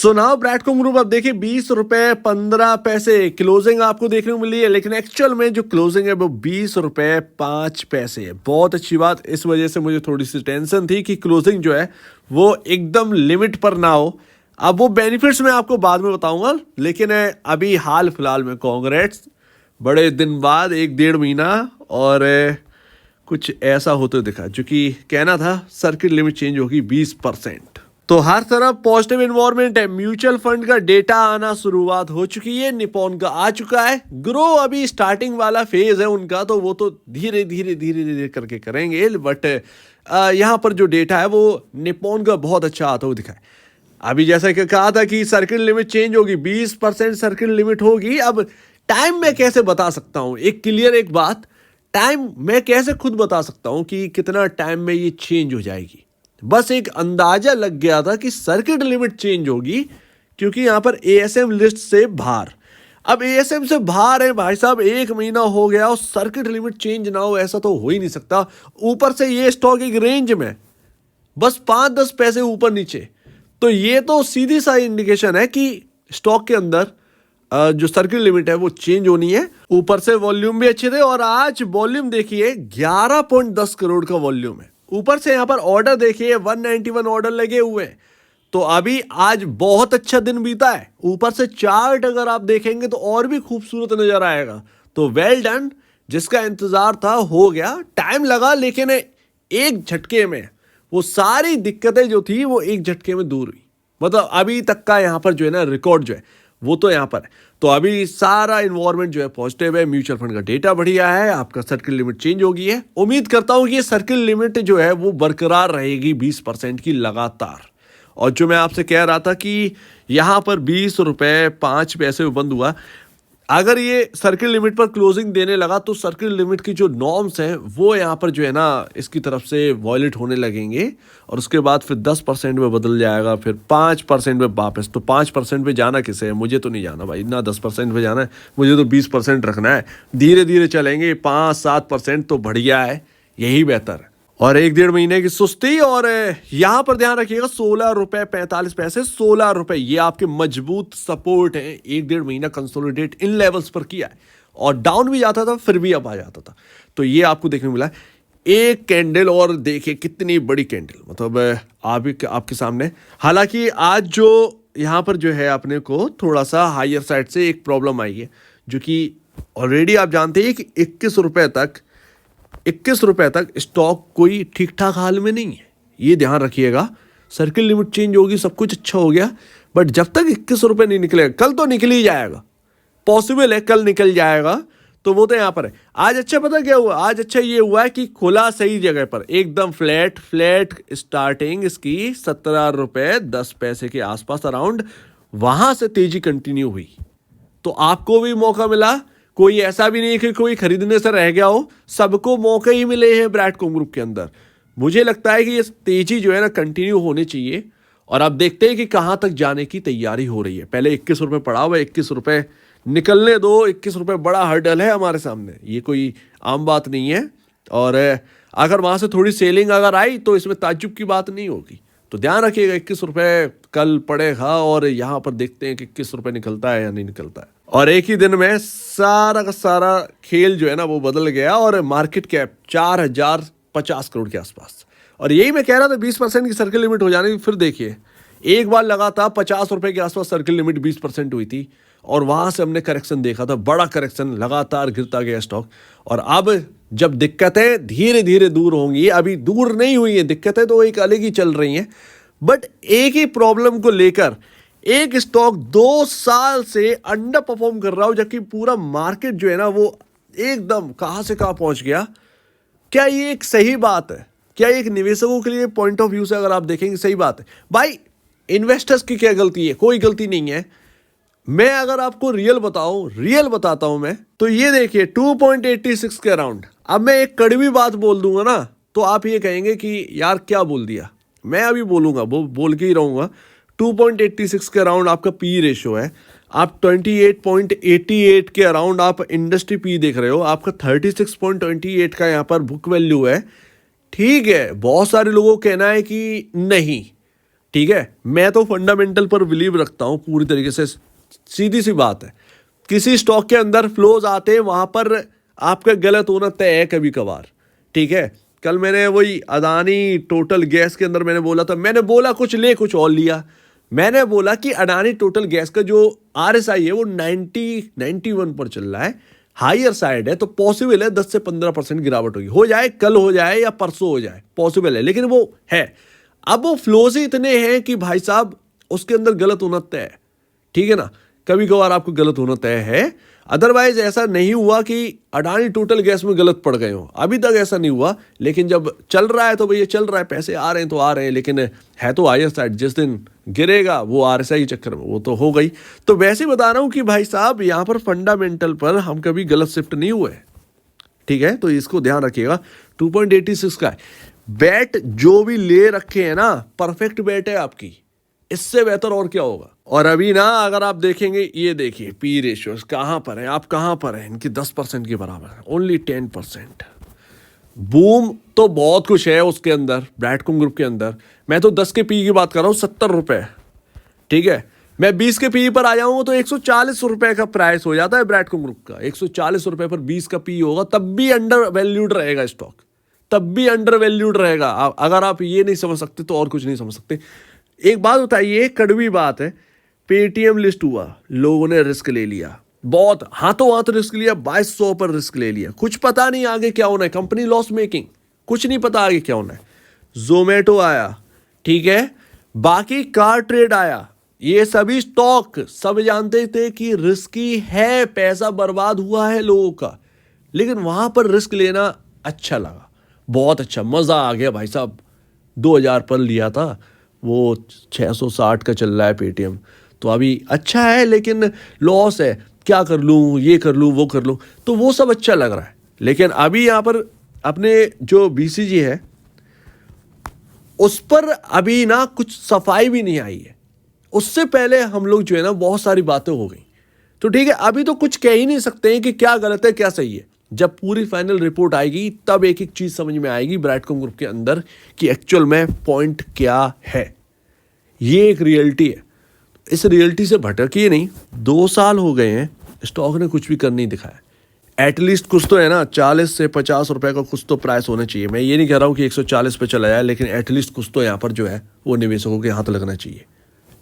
So now ब्रैडकॉम group अब देखिए 20 रुपए 15 पैसे क्लोजिंग आपको देखने को मिली है, लेकिन एक्चुअल में जो क्लोजिंग है वो 20 रुपए 5 पैसे है। बहुत अच्छी बात, इस वजह से मुझे थोड़ी सी टेंशन थी कि क्लोजिंग जो है वो एकदम लिमिट पर ना हो। अब वो बेनिफिट्स मैं आपको बाद में बताऊंगा, लेकिन अभी हाल फिलहाल में कांग्रेट्स, बड़े दिन बाद 1 डेढ़ महीना और कुछ ऐसा होते दिखा जो कि कहना था सर्किट लिमिट चेंज होगी 20%। तो हर तरफ पॉजिटिव इन्वायरमेंट है। म्यूचुअल फंड का डेटा आना शुरुआत हो चुकी है, निपॉन का आ चुका है। ग्रो अभी स्टार्टिंग वाला फेज है उनका, तो वो तो धीरे धीरे धीरे धीरे करके करेंगे, बट यहाँ पर जो डेटा है वो निपॉन का बहुत अच्छा आता हुआ दिखा है। अभी जैसा कि कहा था कि सर्किट लिमिट चेंज होगी, 20% सर्किट लिमिट होगी। अब टाइम मैं कैसे बता सकता हूँ, एक क्लियर एक बात, टाइम मैं कैसे खुद बता सकता हूँ कि कितना टाइम में ये चेंज हो जाएगी। बस एक अंदाजा लग गया था कि सर्किट लिमिट चेंज होगी, क्योंकि यहां पर एएसएम लिस्ट से बाहर। अब एएसएम से बाहर है भाई साहब, 1 महीना हो गया और सर्किट लिमिट चेंज ना हो, ऐसा तो हो ही नहीं सकता। ऊपर से ये स्टॉक एक रेंज में बस 5-10 पैसे ऊपर नीचे, तो ये तो सीधी सा इंडिकेशन है कि स्टॉक के अंदर जो सर्किट लिमिट है वो चेंज होनी है। ऊपर से वॉल्यूम भी अच्छे थे, और आज वॉल्यूम देखिए 11.10 करोड़ का वॉल्यूम है। ऊपर से यहाँ पर ऑर्डर देखिए 191 ऑर्डर लगे हुए हैं। तो अभी आज बहुत अच्छा दिन बीता है। ऊपर से चार्ट अगर आप देखेंगे तो और भी खूबसूरत नजर आएगा। तो वेल डन, जिसका इंतजार था हो गया, टाइम लगा, लेकिन एक झटके में वो सारी दिक्कतें जो थी वो एक झटके में दूर हुई। मतलब अभी तक का यहाँ पर जो है ना रिकॉर्ड जो है वो तो यहाँ पर है। तो अभी सारा इन्वायरमेंट जो है पॉजिटिव है। म्यूचुअल फंड का डेटा बढ़िया है, आपका सर्किल लिमिट चेंज हो गई है। उम्मीद करता हूं कि ये सर्किल लिमिट जो है वो बरकरार रहेगी 20% की लगातार। और जो मैं आपसे कह रहा था कि यहां पर 20 रुपए 5 पैसे बंद हुआ, अगर ये सर्किल लिमिट पर क्लोजिंग देने लगा तो सर्किल लिमिट की जो नॉर्म्स हैं वो यहाँ पर जो है ना इसकी तरफ से वॉयलेट होने लगेंगे, और उसके बाद फिर 10% में बदल जाएगा, फिर 5% में वापस। तो 5% पे जाना किसे है? मुझे तो नहीं जाना भाई, ना 10% पे जाना है, मुझे तो 20% रखना है। धीरे धीरे चलेंगे, 5-7% तो बढ़िया है, यही बेहतर है। और 1 डेढ़ महीने की सुस्ती, और यहां पर ध्यान रखिएगा 16 रुपए 45 पैसे, 16 रुपए ये आपके मजबूत सपोर्ट है। 1 डेढ़ महीना कंसोलिडेट इन लेवल्स पर किया है, और डाउन भी जाता था फिर भी अब आ जाता था। तो ये आपको देखने मिला एक कैंडल, और देखिए कितनी बड़ी कैंडल, मतलब आपके सामने। हालांकि आज जो यहां पर जो है अपने को थोड़ा सा हायर साइड से एक प्रॉब्लम आई है, जो कि ऑलरेडी आप जानते हैं कि 21 रुपए तक स्टॉक कोई ठीक ठाक हाल में नहीं है। ये ध्यान रखिएगा। सर्किल लिमिट चेंज होगी, सब कुछ अच्छा हो गया, बट जब तक 21 रुपए नहीं निकलेगा, कल तो निकल ही जाएगा, पॉसिबल है कल निकल जाएगा। तो वो तो यहाँ पर है। आज अच्छा पता क्या हुआ? आज अच्छा ये हुआ है कि खुला सही जगह पर, एकदम फ्लैट स्टार्टिंग इसकी 17 रुपए 10 पैसे के आसपास अराउंड, वहां से तेजी कंटिन्यू हुई। तो आपको भी मौका मिला, कोई ऐसा भी नहीं कि कोई खरीदने से रह गया हो, सबको मौके ही मिले हैं ब्रैडकॉम ग्रुप के अंदर। मुझे लगता है कि ये तेजी जो है ना कंटिन्यू होनी चाहिए, और अब देखते हैं कि कहां तक जाने की तैयारी हो रही है। पहले 21 रुपए पड़ा हुआ है, 21 रुपए निकलने दो। 21 रुपए बड़ा हर्डल है हमारे सामने, ये कोई आम बात नहीं है। और अगर वहां से थोड़ी सेलिंग अगर आई तो इसमें ताज्जुब की बात नहीं होगी। तो ध्यान रखिएगा, 21 रुपए कल पड़ेगा, और यहां पर देखते हैं कि 21 रुपए निकलता है या नहीं निकलता है। और एक ही दिन में सारा का सारा खेल जो है ना वो बदल गया, और मार्केट कैप 4050 करोड़ के आसपास। और यही मैं कह रहा था 20% की सर्किल लिमिट हो जाने की। फिर देखिए एक बार लगा था 50 रुपए के आसपास सर्किल लिमिट 20% हुई थी, और वहां से हमने करेक्शन देखा था, बड़ा करेक्शन, लगातार गिरता गया स्टॉक। और अब जब दिक्कतें धीरे धीरे दूर होंगी, अभी दूर नहीं हुई है दिक्कतें, तो एक अलग ही चल रही हैं, बट एक ही प्रॉब्लम को लेकर एक स्टॉक 2 साल से अंडर परफॉर्म कर रहा हो, जबकि पूरा मार्केट जो है ना वो एकदम कहां से कहां पहुंच गया। क्या ये एक सही बात है? क्या एक निवेशकों के लिए पॉइंट ऑफ व्यू से अगर आप देखेंगे सही बात है? भाई इन्वेस्टर्स की क्या गलती है? कोई गलती नहीं है। मैं अगर आपको रियल बताता हूं मैं, तो ये देखिए 2.86 के अराउंड। अब मैं एक कड़वी बात बोल दूंगा ना तो आप ये कहेंगे कि यार क्या बोल दिया। मैं अभी बोलूंगा, वो बोल के ही रहूंगा। 2.86 के अराउंड आपका पी रेशियो है। आप 28.88 के अराउंड आप इंडस्ट्री पी देख रहे हो। आपका 36.28 का यहाँ पर बुक वैल्यू है। ठीक है, बहुत सारे लोगों का कहना है कि नहीं, ठीक है, मैं तो फंडामेंटल पर बिलीव रखता हूं पूरी तरीके से। सीधी सी बात है, किसी स्टॉक के अंदर फ्लोज आते हैं, वहां पर आपका गलत होना तय है कभी कभार। ठीक है, कल मैंने वही अडानी टोटल गैस के अंदर मैंने बोला था, मैंने बोला कुछ ले कुछ और लिया। मैंने बोला कि अडानी टोटल गैस का जो RSI है वो 91 पर चल रहा है, हायर साइड है, तो पॉसिबल है 10 से 15% गिरावट होगी, हो जाए कल हो जाए या परसों हो जाए, पॉसिबल है, लेकिन वो है। अब वो फ्लोज ही इतने हैं कि भाई साहब उसके अंदर गलत होना तय है। ठीक है ना, कभी कभार आपको गलत होना तय है, अदरवाइज ऐसा नहीं हुआ कि अडानी टोटल गैस में गलत पड़ गए हो, अभी तक ऐसा नहीं हुआ। लेकिन जब चल रहा है तो भैया चल रहा है, पैसे आ रहे हैं तो आ रहे हैं, लेकिन है तो हायर साइड, जिस दिन गिरेगा वो RSI चक्कर में वो तो हो गई। तो वैसे बता रहा हूं कि भाई साहब यहाँ पर फंडामेंटल पर हम कभी गलत शिफ्ट नहीं हुए। ठीक है, तो इसको ध्यान रखिएगा। 2.86 का है बैट, जो भी ले रखे हैं ना, परफेक्ट बैट है आपकी, इससे बेहतर और क्या होगा। और अभी ना अगर आप देखेंगे, ये देखिए पी रेशियोज कहां पर है, आप कहां पर है, इनकी 10% के बराबर है, ओनली 10%। बूम तो बहुत कुछ है उसके अंदर, ब्रैडकॉम ग्रुप के अंदर। मैं तो 10 के पी की बात कर रहा हूं, 70 रुपए। ठीक है, मैं 20 के पी पर आ जाऊंगा तो 140 रुपए का प्राइस हो जाता है ब्रैडकॉम ग्रुप का। 140 रुपए पर 20 का पी होगा, तब भी अंडर वैल्यूड रहेगा स्टॉक, तब भी अंडर वैल्यूड रहेगा। अगर आप ये नहीं समझ सकते तो और कुछ नहीं समझ सकते। एक बात बताइए, कड़वी बात है, पेटीएम लिस्ट हुआ, लोगों ने रिस्क ले लिया, बहुत हाथों हाथ रिस्क लिया, 2200 पर रिस्क ले लिया, कुछ पता नहीं आगे क्या होना है, कंपनी लॉस मेकिंग, कुछ नहीं पता आगे क्या होना है। जोमेटो आया, ठीक है, बाकी कार ट्रेड आया, ये सभी स्टॉक सब जानते थे कि रिस्की है, पैसा बर्बाद हुआ है लोगों का, लेकिन वहां पर रिस्क लेना अच्छा लगा, बहुत अच्छा, मजा आ गया भाई साहब। 2000 पर लिया था, वो 660 का चल रहा है पेटीएम, तो अभी अच्छा है, लेकिन लॉस है, क्या कर लूँ, ये कर लूँ, वो कर लूँ, तो वो सब अच्छा लग रहा है। लेकिन अभी यहाँ पर अपने जो BCG है उस पर अभी ना कुछ सफाई भी नहीं आई है। उससे पहले हम लोग जो है ना बहुत सारी बातें हो गई, तो ठीक है, अभी तो कुछ कह ही नहीं सकते हैं कि क्या गलत है क्या सही है। जब पूरी फाइनल रिपोर्ट आएगी तब एक एक चीज समझ में आएगी ब्रैडकॉम ग्रुप के अंदर कि एक्चुअल में पॉइंट क्या है। ये एक रियलिटी है, इस रियलिटी से भटकिए नहीं। 2 साल हो गए हैं, स्टॉक ने कुछ भी कर नहीं दिखाया। एटलीस्ट कुछ तो है ना, 40 से 50 रुपए का कुछ तो प्राइस होना चाहिए। मैं ये नहीं कह रहा हूँ कि 140 पे चला जाए, लेकिन एटलीस्ट कुछ तो यहाँ पर जो है वो निवेशकों के हाथ लगना चाहिए।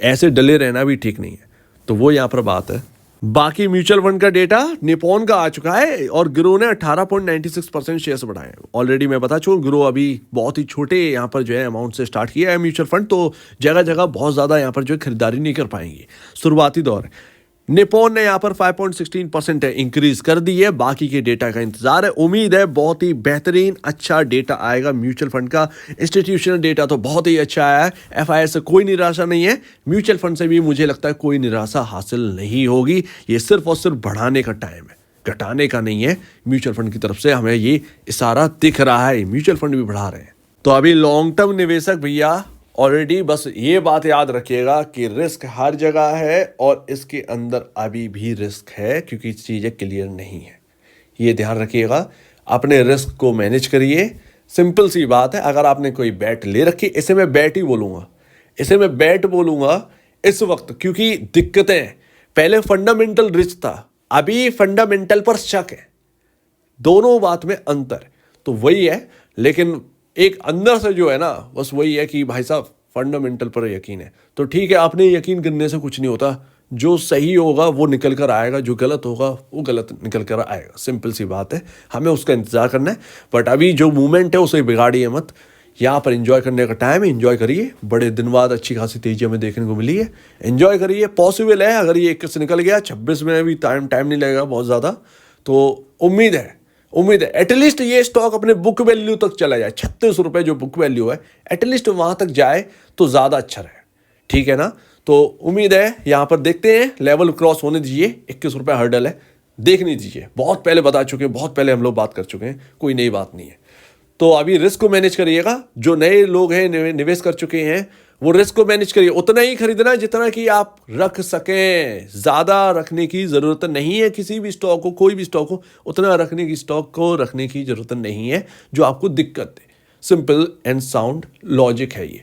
ऐसे डले रहना भी ठीक नहीं है, तो वो यहाँ पर बात है। बाकी म्यूचुअल फंड का डेटा निपॉन का आ चुका है और ग्रो ने 18.96% शेयर्स बढ़ाए। ऑलरेडी मैं बता चुका, ग्रो अभी बहुत ही छोटे यहाँ पर जो है अमाउंट से स्टार्ट किया है म्यूचुअल फंड, तो जगह जगह बहुत ज़्यादा यहाँ पर जो है खरीदारी नहीं कर पाएंगे, शुरुआती दौर है। निपॉन ने यहाँ पर 5.16% इंक्रीज कर दी है। बाकी के डेटा का इंतजार है, उम्मीद है बहुत ही बेहतरीन अच्छा डेटा आएगा म्यूचुअल फंड का। इंस्टीट्यूशनल डेटा तो बहुत ही अच्छा आया है, FII से कोई निराशा नहीं है, म्यूचुअल फंड से भी मुझे लगता है कोई निराशा हासिल नहीं होगी। ये सिर्फ और सिर्फ बढ़ाने का टाइम है, घटाने का नहीं है। म्यूचुअल फंड की तरफ से हमें ये इशारा दिख रहा है, म्यूचुअल फंड भी बढ़ा रहे हैं। तो अभी लॉन्ग टर्म निवेशक भैया ऑलरेडी बस ये बात याद रखिएगा कि रिस्क हर जगह है और इसके अंदर अभी भी रिस्क है, क्योंकि चीज़ें क्लियर नहीं है। ये ध्यान रखिएगा, अपने रिस्क को मैनेज करिए। सिंपल सी बात है, अगर आपने कोई बैट ले रखी, इसे मैं बैट ही बोलूँगा, इसे मैं बैट बोलूँगा इस वक्त, क्योंकि दिक्कतें, पहले फंडामेंटल रिस्क था, अभी फंडामेंटल पर शक है, दोनों बात में अंतर तो वही है। लेकिन एक अंदर से जो है ना, बस वही है कि भाई साहब फंडामेंटल पर यकीन है, तो ठीक है, आपने यकीन करने से कुछ नहीं होता। जो सही होगा वो निकल कर आएगा, जो गलत होगा वो गलत निकल कर आएगा, सिंपल सी बात है, हमें उसका इंतजार करना है। बट अभी जो मूवमेंट है उसे बिगाड़िए मत, यहाँ पर एंजॉय करने का टाइम है, एंजॉय करिए। बड़े दिन बाद अच्छी खासी तेजी हमें देखने को मिली है, एंजॉय करिए। पॉसिबल है अगर ये 21 से निकल गया, 26 में भी टाइम नहीं लगेगा बहुत ज़्यादा, तो उम्मीद है एटलीस्ट ये स्टॉक अपने बुक वैल्यू तक चला जाए। 36 रुपए जो बुक वैल्यू है, एटलीस्ट वहां तक जाए तो ज़्यादा अच्छा रहे, ठीक है ना। तो उम्मीद है, यहाँ पर देखते हैं, लेवल क्रॉस होने दीजिए, 21 रुपए हर्डल है, देखने दीजिए। बहुत पहले बता चुके हैं, बहुत पहले हम लोग बात कर चुके हैं, कोई नई बात नहीं है। तो अभी रिस्क को मैनेज करिएगा। जो नए लोग हैं, निवेश कर चुके हैं, वो रिस्क को मैनेज करिए। उतना ही खरीदना जितना कि आप रख सकें, ज़्यादा रखने की ज़रूरत नहीं है। किसी भी स्टॉक को, कोई भी स्टॉक हो, उतना रखने की स्टॉक को रखने की ज़रूरत नहीं है जो आपको दिक्कत दे। सिंपल एंड साउंड लॉजिक है ये।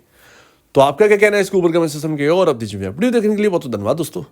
तो आपका क्या कहना है इसके ऊपर कमेंट सेक्शन में, और अब दीजिए वीडियो देखने के लिए बहुत धन्यवाद दोस्तों।